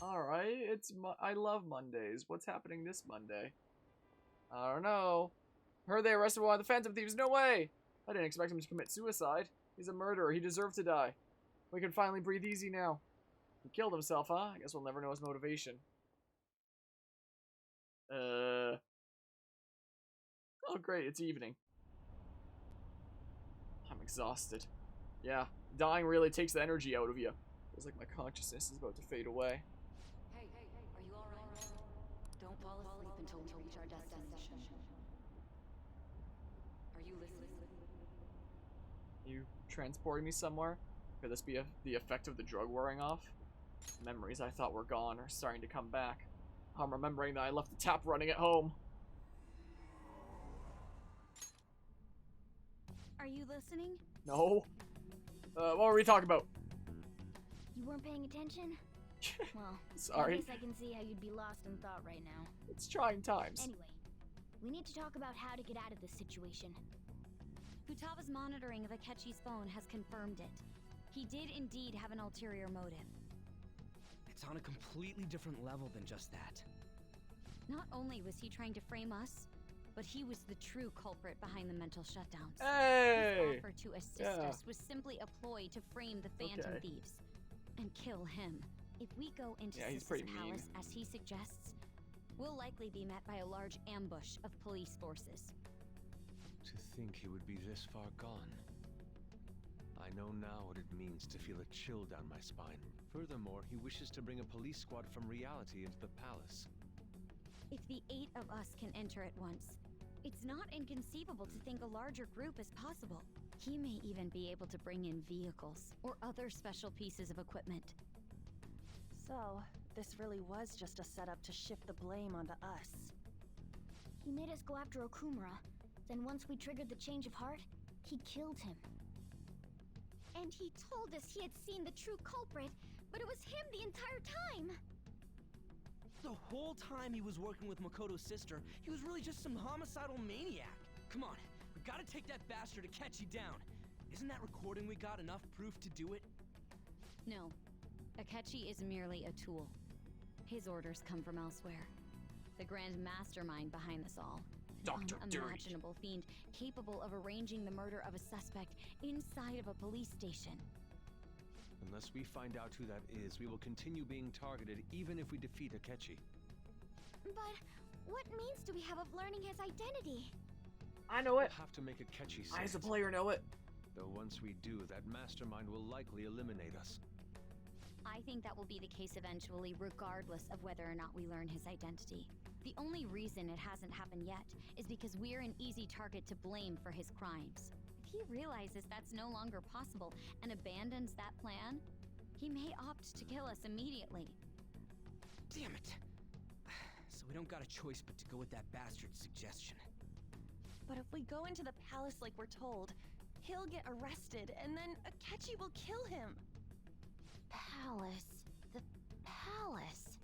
Alright, I love Mondays. What's happening this Monday? I don't know. Heard they arrested one of the Phantom Thieves. No way! I didn't expect him to commit suicide. He's a murderer. He deserved to die. We can finally breathe easy now. He killed himself, huh? I guess we'll never know his motivation. Oh great, it's evening. I'm exhausted. Yeah, dying really takes the energy out of you. Feels like my consciousness is about to fade away. Hey, are you alright? Don't fall asleep until we reach our destination. Are you listening? You transporting me somewhere? Could this be the effect of the drug wearing off? Memories I thought were gone are starting to come back. I'm remembering that I left the tap running at home. Are you listening? No. What were we talking about? You weren't paying attention? Well, sorry. I guess I can see how you'd be lost in thought right now. It's trying times. Anyway, we need to talk about how to get out of this situation. Futaga's monitoring of Asketchy's phone has confirmed it. He did indeed have an ulterior motive. It's on a completely different level than just that. Not only was he trying to frame us, but he was the true culprit behind the mental shutdowns. Hey! His offer to assist us was simply a ploy to frame the Phantom Thieves and kill him. If we go into Sis's palace as he suggests, we'll likely be met by a large ambush of police forces. To think he would be this far gone. I know now what it means to feel a chill down my spine. Furthermore, he wishes to bring a police squad from reality into the palace. If the 8 of us can enter at once, it's not inconceivable to think a larger group is possible. He may even be able to bring in vehicles or other special pieces of equipment. So, this really was just a setup to shift the blame onto us. He made us go after Okumura. Then once we triggered the change of heart, he killed him. And he told us he had seen the true culprit, but it was him the entire time! The whole time he was working with Makoto's sister, he was really just some homicidal maniac. Come on, we gotta take that bastard Asketchy down. Isn't that recording we got enough proof to do it? No. Asketchy is merely a tool. His orders come from elsewhere. The grand mastermind behind this all. Dr. An unimaginable fiend capable of arranging the murder of a suspect inside of a police station. Unless we find out who that is, we will continue being targeted even if we defeat Asketchy. But what means do we have of learning his identity? I know it. We'll have to make Asketchy safe. I as a player know it. Though once we do, that mastermind will likely eliminate us. I think that will be the case eventually, regardless of whether or not we learn his identity. The only reason it hasn't happened yet is because we're an easy target to blame for his crimes. If he realizes that's no longer possible and abandons that plan, he may opt to kill us immediately. Damn it! So we don't got a choice but to go with that bastard's suggestion. But if we go into the palace like we're told, he'll get arrested and then Asketchy will kill him. Palace. The palace.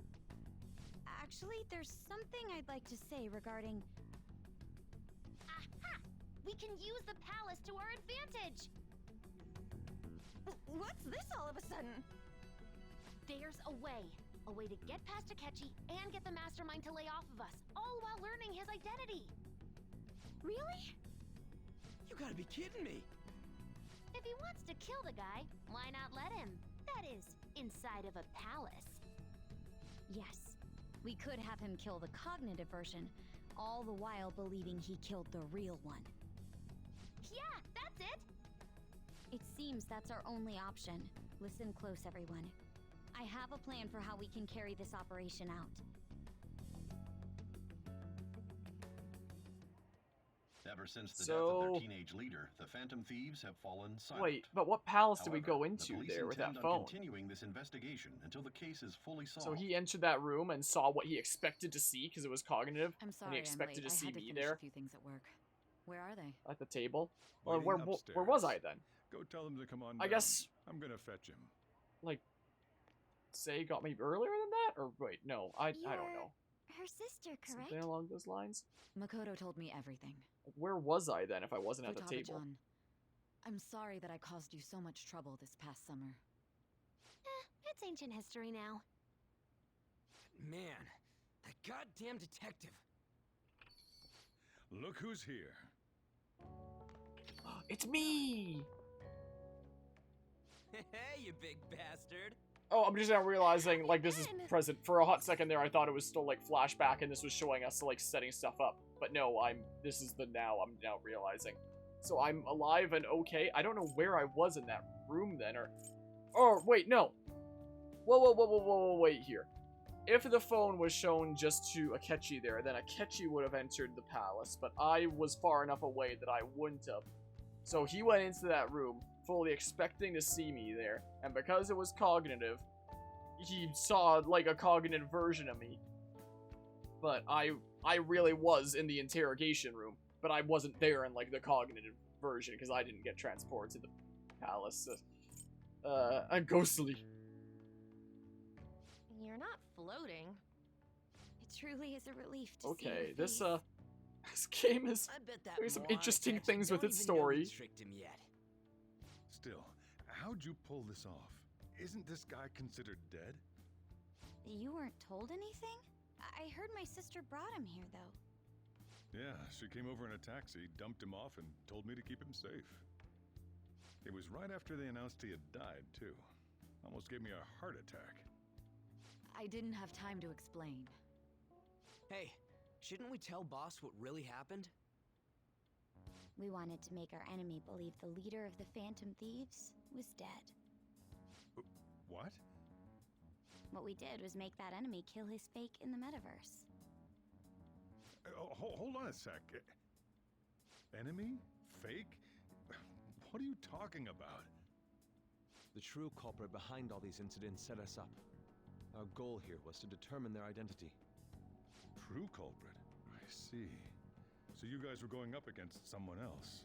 Actually, there's something I'd like to say regarding... Aha! We can use the palace to our advantage! What's this all of a sudden? There's a way. A way to get past Asketchy and get the mastermind to lay off of us, all while learning his identity. Really? You gotta be kidding me! If he wants to kill the guy, why not let him? That is, inside of a palace. Yes, we could have him kill the cognitive version, all the while believing he killed the real one. Yeah, that's it! It seems that's our only option. Listen close, everyone. I have a plan for how we can carry this operation out. Ever since the death of their teenage leader, the Phantom Thieves have fallen silent. Wait, but what palace did we go However, into the police there with that intend on phone? continuing this investigation until the case is fully solved. So he entered that room and saw what he expected to see because it was cognitive. I'm sorry, and he expected I'm late. to see I had to me finish there a few things at work. Where are they? at the table. Well, Waiting where was I then? Go tell them to come on I down. guess, I'm gonna fetch him. like, say got me earlier than that? Or wait, no, I don't know. Her sister, correct? Something along those lines? Makoto told me everything. Like, where was I then if I wasn't at the table? Futaba-chan, I'm sorry that I caused you so much trouble this past summer. It's ancient history now. Man, that goddamn detective. Look who's here. It's me! Hey, you big bastard. Oh, I'm just now realizing, like, this is present. For a hot second there, I thought it was still, like, flashback, and this was showing us, like, setting stuff up. But no, this is the now, I'm now realizing. So I'm alive and okay. I don't know where I was in that room then, or... Oh, wait, no. Whoa, wait here. If the phone was shown just to Asketchy there, then Asketchy would have entered the palace, but I was far enough away that I wouldn't have. So he went into that room, fully expecting to see me there, and because it was cognitive, he saw, like, a cognitive version of me. But I really was in the interrogation room, but I wasn't there in, like, the cognitive version, because I didn't get transported to the palace. Ghostly. You're not floating. It truly is a relief to see Okay, your this, face. this game is... I bet that There's some moron interesting Asketchy things with don't its even know story. we tricked him yet. Still, how'd you pull this off? Isn't this guy considered dead? You weren't told anything? I heard my sister brought him here, though. Yeah, she came over in a taxi, dumped him off, and told me to keep him safe. It was right after they announced he had died, too. Almost gave me a heart attack. I didn't have time to explain. Hey, shouldn't we tell boss what really happened? We wanted to make our enemy believe the leader of the Phantom Thieves was dead. What? What we did was make that enemy kill his fake in the metaverse. Hold on a sec. Enemy? Fake? What are you talking about? The true culprit behind all these incidents set us up. Our goal here was to determine their identity. True culprit? I see. So you guys were going up against someone else.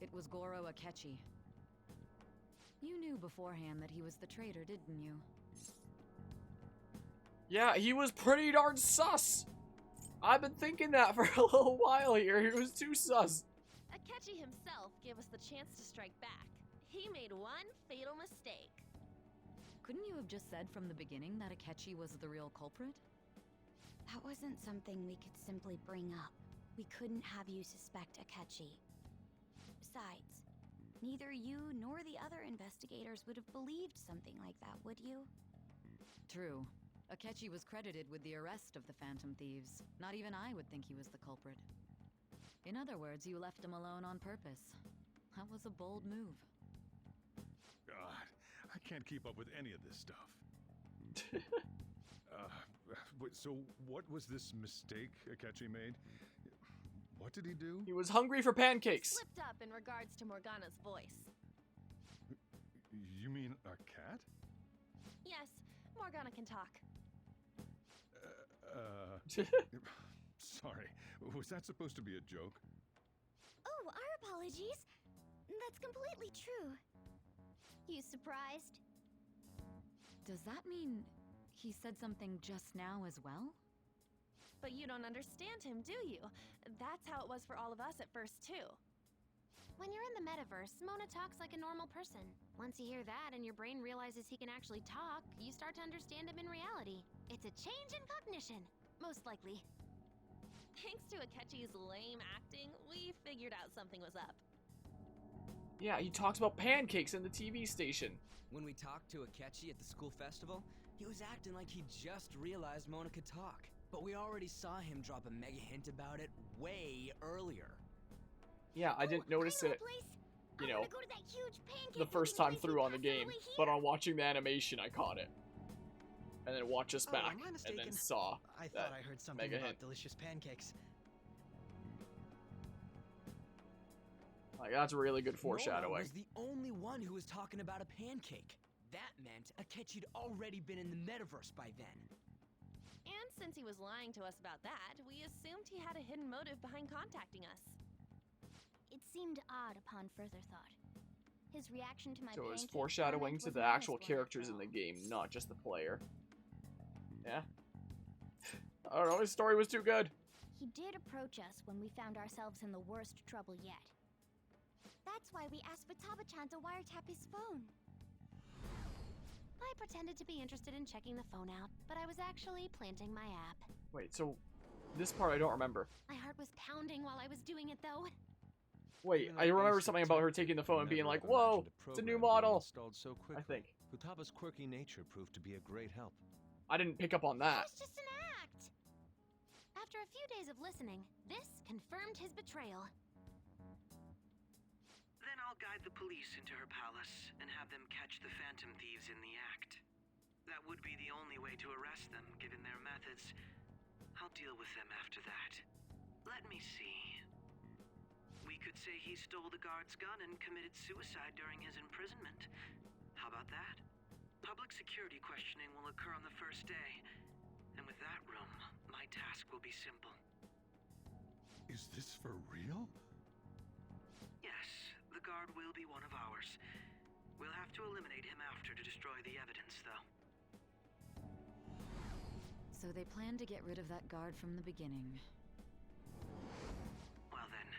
It was Goro Asketchy. You knew beforehand that he was the traitor, didn't you? Yeah, he was pretty darn sus. I've been thinking that for a little while here. He was too sus. Asketchy himself gave us the chance to strike back. He made one fatal mistake. Couldn't you have just said from the beginning that Asketchy was the real culprit? That wasn't something we could simply bring up. We couldn't have you suspect Asketchy. Besides, neither you nor the other investigators would have believed something like that, would you? True. Asketchy was credited with the arrest of the Phantom Thieves. Not even I would think he was the culprit. In other words, you left him alone on purpose. That was a bold move. God, I can't keep up with any of this stuff. So what was this mistake Asketchy made? What did he do? He was hungry for pancakes. Slipped up in regards to Morgana's voice. You mean a cat? Yes, Morgana can talk. Sorry, was that supposed to be a joke? Oh, our apologies. That's completely true. You surprised? Does that mean he said something just now as well? But you don't understand him, do you? That's how it was for all of us at first, too. When you're in the metaverse, Mona talks like a normal person. Once you hear that and your brain realizes he can actually talk, you start to understand him in reality. It's a change in cognition, most likely. Thanks to Asketchy's lame acting, we figured out something was up. Yeah, he talks about pancakes in the TV station. When we talked to Asketchy at the school festival, he was acting like he just realized Mona could talk. But we already saw him drop a mega hint about it way earlier. Yeah, I didn't notice it, you know, Go to that huge pancake the first time place through on the we game, passed but on watching the animation, I caught it. And then watch us back, am I and mistaken? then saw I that thought I heard something mega about hint. delicious pancakes. Like, that's really good Mona foreshadowing. was the only one who was talking about a pancake. That meant Asketchy'd already been in the metaverse by then. And since he was lying to us about that, we assumed he had a hidden motive behind contacting us. It seemed odd upon further thought. His reaction to my So it was pancake foreshadowing comment to was the not actual as characters in after the all. game, not just the player. Yeah? I don't know, his story was too good. He did approach us when we found ourselves in the worst trouble yet. That's why we asked Futaba-chan to wiretap his phone. I I pretended to be interested in checking the phone out, but I was actually planting my app. Wait, so this part I don't remember. My heart was pounding while I was doing it, though. Wait, Even I a remember basic something about her tech taking the geek phone would and being never like, have whoa, imagined it's a new program being model. installed so quickly. I think. Futaba's quirky nature proved to be a great help. I didn't pick up on It that. was just an act. After a few days of listening, this confirmed his betrayal. Then I'll guide the police into her palace and have them catch the Phantom Thieves in the act. That would be the only way to arrest them, given their methods. I'll deal with them after that. Let me see. We could say he stole the guard's gun and committed suicide during his imprisonment. How about that? Public security questioning will occur on the first day. And with that room, my task will be simple. Is this for real? Yes, the guard will be one of ours. We'll have to eliminate him after to destroy the evidence, though. So they plan to get rid of that guard from the beginning. Well then,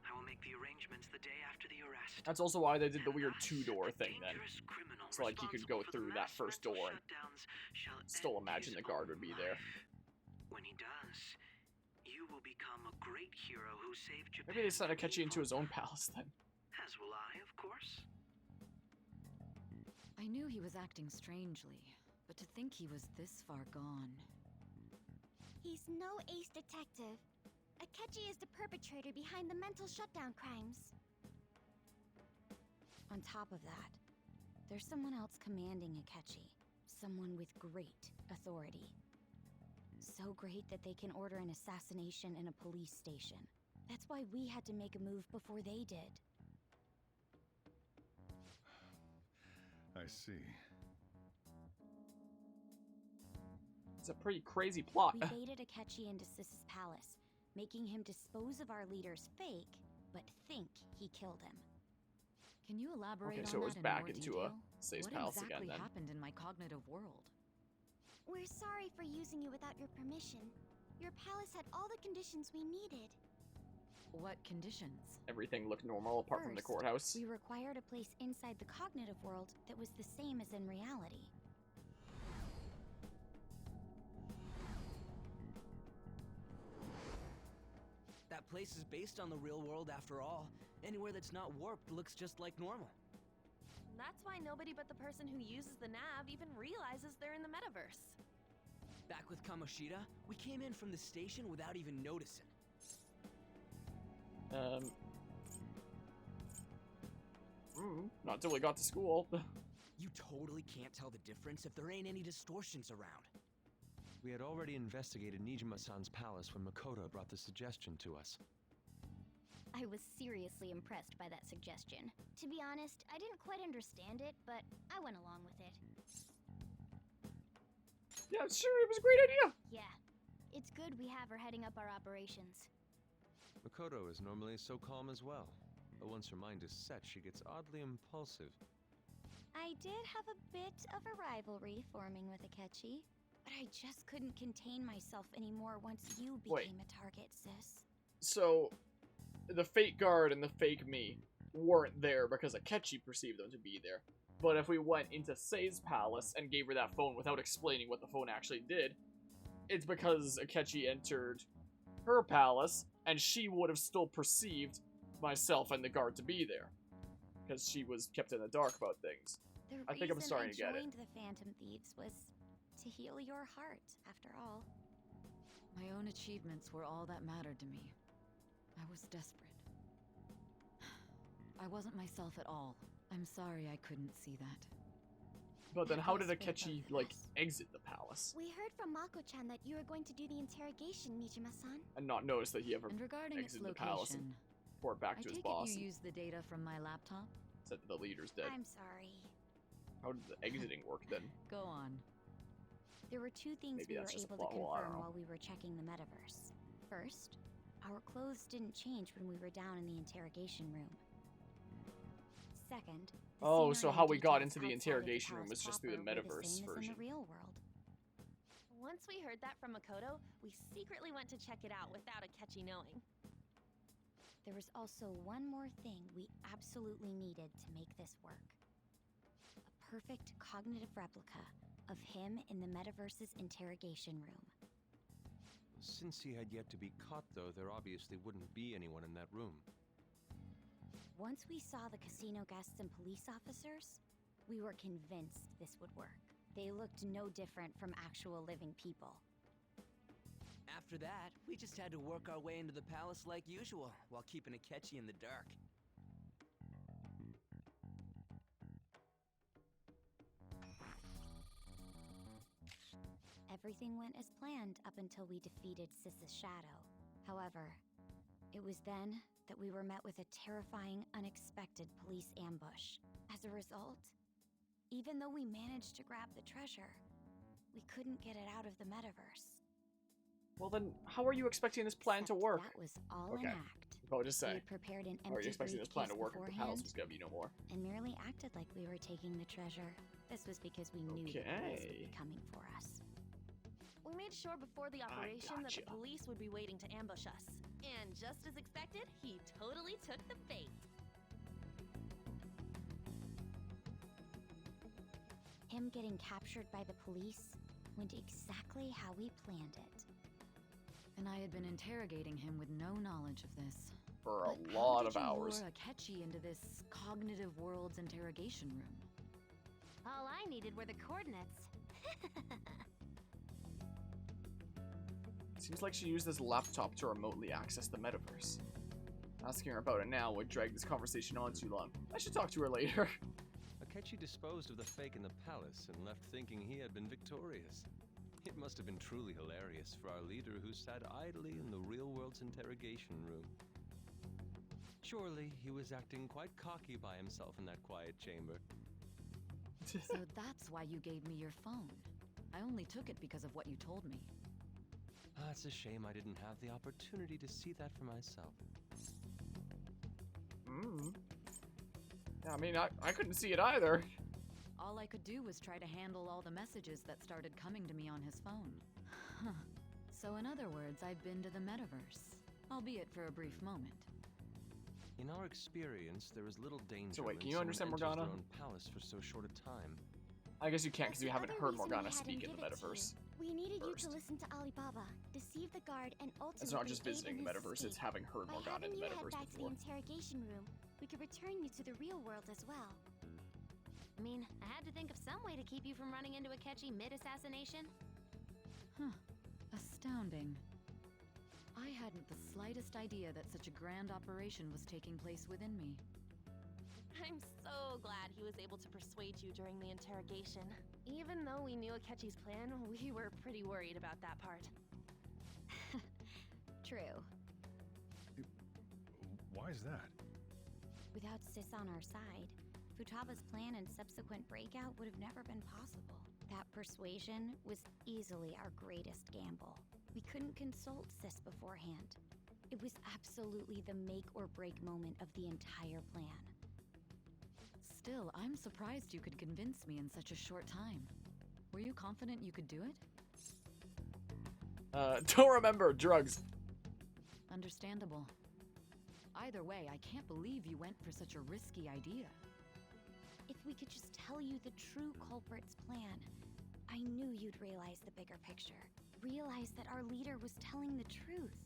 I will make the arrangements the day after the arrest. That's also why they did the weird And thus, two-door a thing then. dangerous criminal So like you could go responsible for the through that mass first mental door and shutdowns shall still end imagine his the guard own would be there. life. When he does, you will become a great hero who saved Japan. Maybe they sent from Asketchy into evil. his own palace then. As will I, of course. I knew he was acting strangely, but to think he was this far gone. He's no ace detective. Asketchy is the perpetrator behind the mental shutdown crimes. On top of that, there's someone else commanding Asketchy. Someone with great authority. So great that they can order an assassination in a police station. That's why we had to make a move before they did. I see. It's a pretty crazy plot. We baited Asketchy into Sis's palace, making him dispose of our leader's fake, but think he killed him. Can you elaborate Okay, on so it was that in back more into detail? Sis's What palace exactly again then. happened in my cognitive world? We're sorry for using you without your permission. Your palace had all the conditions we needed. What conditions? Everything looked normal apart from the First, courthouse. We required a place inside the cognitive world that was the same as in reality. That place is based on the real world after all. Anywhere that's not warped looks just like normal. That's why nobody but the person who uses the nav even realizes they're in the metaverse. Back with Kamoshida, we came in from the station without even noticing. Not until we got to school. You totally can't tell the difference if there ain't any distortions around. We had already investigated Nijima-san's palace when Makoto brought the suggestion to us. I was seriously impressed by that suggestion. To be honest, I didn't quite understand it, but I went along with it. Yeah, sure, it was a great idea. Yeah, it's good we have her heading up our operations. Makoto is normally so calm as well, but once her mind is set, she gets oddly impulsive. I did have a bit of a rivalry forming with Asketchy, but I just couldn't contain myself anymore once you became Wait. a target, sis. So, the fake guard and the fake me weren't there because Asketchy perceived them to be there. But if we went into Sei's palace and gave her that phone without explaining what the phone actually did, it's because Asketchy entered her palace and she would have still perceived myself and the guard to be there. Because she was kept in the dark about things. The I think I'm reason starting to get it. I joined the Phantom Thieves was to heal your heart, after all. My own achievements were all that mattered to me. I was desperate. I wasn't myself at all. I'm sorry I couldn't see that. But then That how goes did with Asketchy, both of like, us. exit the palace? We heard from Mako-chan that you were going to do the interrogation, Nijima-san. And not notice that he ever And regarding its exited the palace and location, poured back I to his take boss it and you used the data from my laptop? said that the leader's dead. I'm sorry. How did the exiting work then? Go on. There were two things Maybe we were that's just a able to plot hole, I don't confirm know. while we were checking the metaverse. First, our clothes didn't change when we were down in the interrogation room. Second, the Oh, so scenery how and we got details into the outside of interrogation room palace was just through the proper were metaverse same as version. in the real world. Once we heard that from Makoto, we secretly went to check it out without Asketchy knowing. There was also one more thing we absolutely needed to make this work. A perfect cognitive replica of him in the metaverse's interrogation room. Since he had yet to be caught, though, there obviously wouldn't be anyone in that room. Once we saw the casino guests and police officers, we were convinced this would work. They looked no different from actual living people. After that, we just had to work our way into the palace like usual, while keeping Asketchy in the dark. Everything went as planned up until we defeated Sis's shadow. However, it was then that we were met with a terrifying, unexpected police ambush. As a result, even though we managed to grab the treasure, we couldn't get it out of the metaverse. Well then, how are you expecting this plan to work? That was all an act. I'll just say. We had prepared an How are you empty expecting this plan to briefcase work if the palace beforehand was gonna be no more? and merely acted like we were taking the treasure. This was because we knew the police would be coming for us. We made sure before the operation that the gotcha. police would be waiting to ambush us. And just as expected, he totally took the bait. Him getting captured by the police went exactly how we planned it. And I had been interrogating him with no knowledge of this. For a But lot of how did hours. you lure Asketchy into this cognitive world's interrogation room? All I needed were the coordinates. Seems like she used this laptop to remotely access the metaverse. Asking her about it now would drag this conversation on too long. I should talk to her later. Asketchy disposed of the fake in the palace and left thinking he had been victorious. It must have been truly hilarious for our leader who sat idly in the real world's interrogation room. Surely he was acting quite cocky by himself in that quiet chamber. So that's why you gave me your phone. I only took it because of what you told me. It's a shame I didn't have the opportunity to see that for myself. Yeah, I mean, I couldn't see it either. All I could do was try to handle all the messages that started coming to me on his phone. Huh. So in other words, I've been to the metaverse, albeit for a brief moment. In our experience, there is little danger So wait, when can you someone understand enters Morgana? their own palace for so short a time. I guess you can't because That's you the haven't other heard reason we Morgana had speak him in the give it to you. metaverse. We needed you first. to listen to Alibaba, deceive the guard, and ultimately It's not just aid visiting in the his metaverse, it's escape. having heard By Morgana in having the you head metaverse back to the before. interrogation room, we could return you to the real world as well. I mean, I had to think of some way to keep you from running into Asketchy mid-assassination. Huh. Astounding. I hadn't the slightest idea that such a grand operation was taking place within me. I'm so glad he was able to persuade you during the interrogation. Even though we knew Asketchy's plan, we were pretty worried about that part. True. Why is that? Without Sis on our side, Futaba's plan and subsequent breakout would have never been possible. That persuasion was easily our greatest gamble. We couldn't consult Sis beforehand. It was absolutely the make or break moment of the entire plan. Still, I'm surprised you could convince me in such a short time. Were you confident you could do it? Don't remember drugs. Understandable. Either way, I can't believe you went for such a risky idea. If we could just tell you the true culprit's plan, I knew you'd realize the bigger picture. Realize that our leader was telling the truth,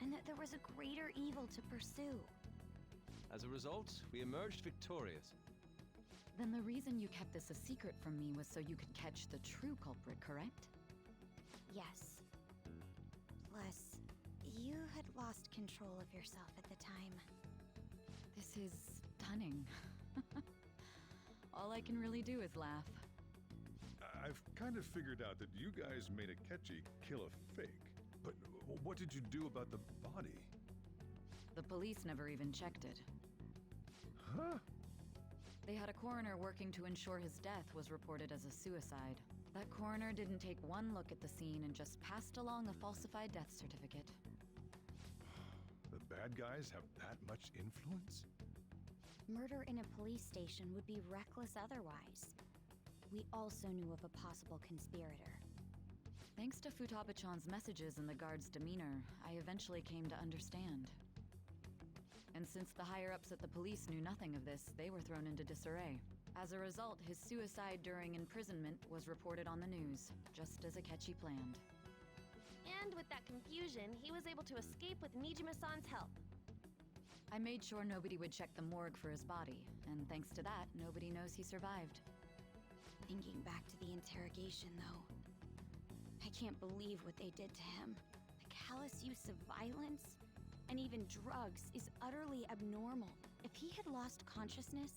and that there was a greater evil to pursue. As a result, we emerged victorious. Then the reason you kept this a secret from me was so you could catch the true culprit, correct? Yes. Plus, you had lost control of yourself at the time. This is stunning. All I can really do is laugh. I've kind of figured out that you guys made Asketchy kill a fake. But what did you do about the body? The police never even checked it. Huh? They had a coroner working to ensure his death was reported as a suicide. That coroner didn't take one look at the scene and just passed along a falsified death certificate. The bad guys have that much influence? Murder in a police station would be reckless otherwise. We also knew of a possible conspirator. Thanks to Futaba-chan's messages and the guard's demeanor, I eventually came to understand. And since the higher-ups at the police knew nothing of this, they were thrown into disarray. As a result, his suicide during imprisonment was reported on the news, just as Asketchy planned. And with that confusion, he was able to escape with Nijima-san's help. I made sure nobody would check the morgue for his body, and thanks to that, nobody knows he survived. Thinking back to the interrogation, though, I can't believe what they did to him. The callous use of violence and even drugs is utterly abnormal. If he had lost consciousness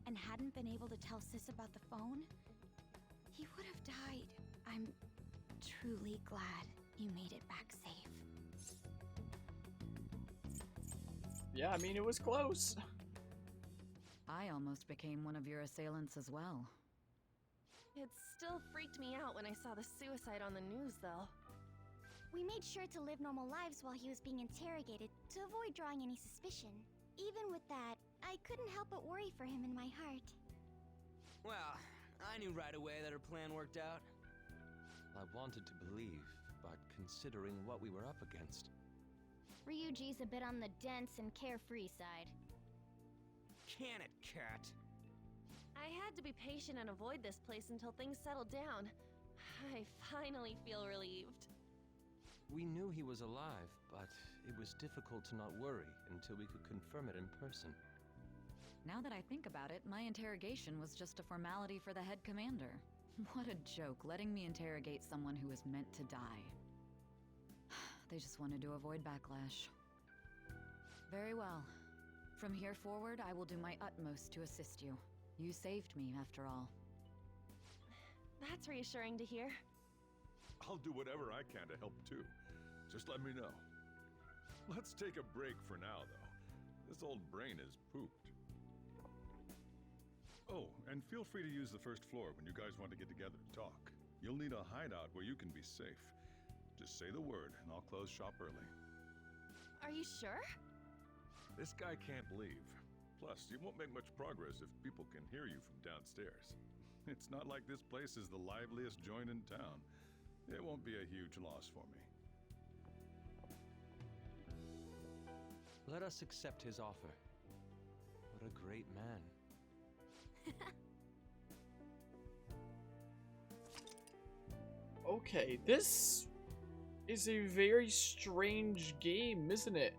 and hadn't been able to tell Sis about the phone, he would have died. I'm truly glad you made it back safe. Yeah, I mean, it was close. I almost became one of your assailants as well. It still freaked me out when I saw the suicide on the news, though. We made sure to live normal lives while he was being interrogated to avoid drawing any suspicion. Even with that, I couldn't help but worry for him in my heart. Well, I knew right away that her plan worked out. I wanted to believe, but considering what we were up against... Ryuji's a bit on the dense and carefree side. Can it, cat? I had to be patient and avoid this place until things settled down. I finally feel relieved. We knew he was alive, but it was difficult to not worry until we could confirm it in person. Now that I think about it, my interrogation was just a formality for the head commander. What a joke, letting me interrogate someone who was meant to die. They just wanted to avoid backlash. Very well. From here forward, I will do my utmost to assist you. You saved me, after all. That's reassuring to hear. I'll do whatever I can to help too. Just let me know. Let's take a break for now, though. This old brain is pooped. Oh, and feel free to use the first floor when you guys want to get together to talk. You'll need a hideout where you can be safe. Just say the word, and I'll close shop early. Are you sure? This guy can't leave. Plus, you won't make much progress if people can hear you from downstairs. It's not like this place is the liveliest joint in town. It won't be a huge loss for me. Let us accept his offer. What a great man. Okay, this is a very strange game, isn't it?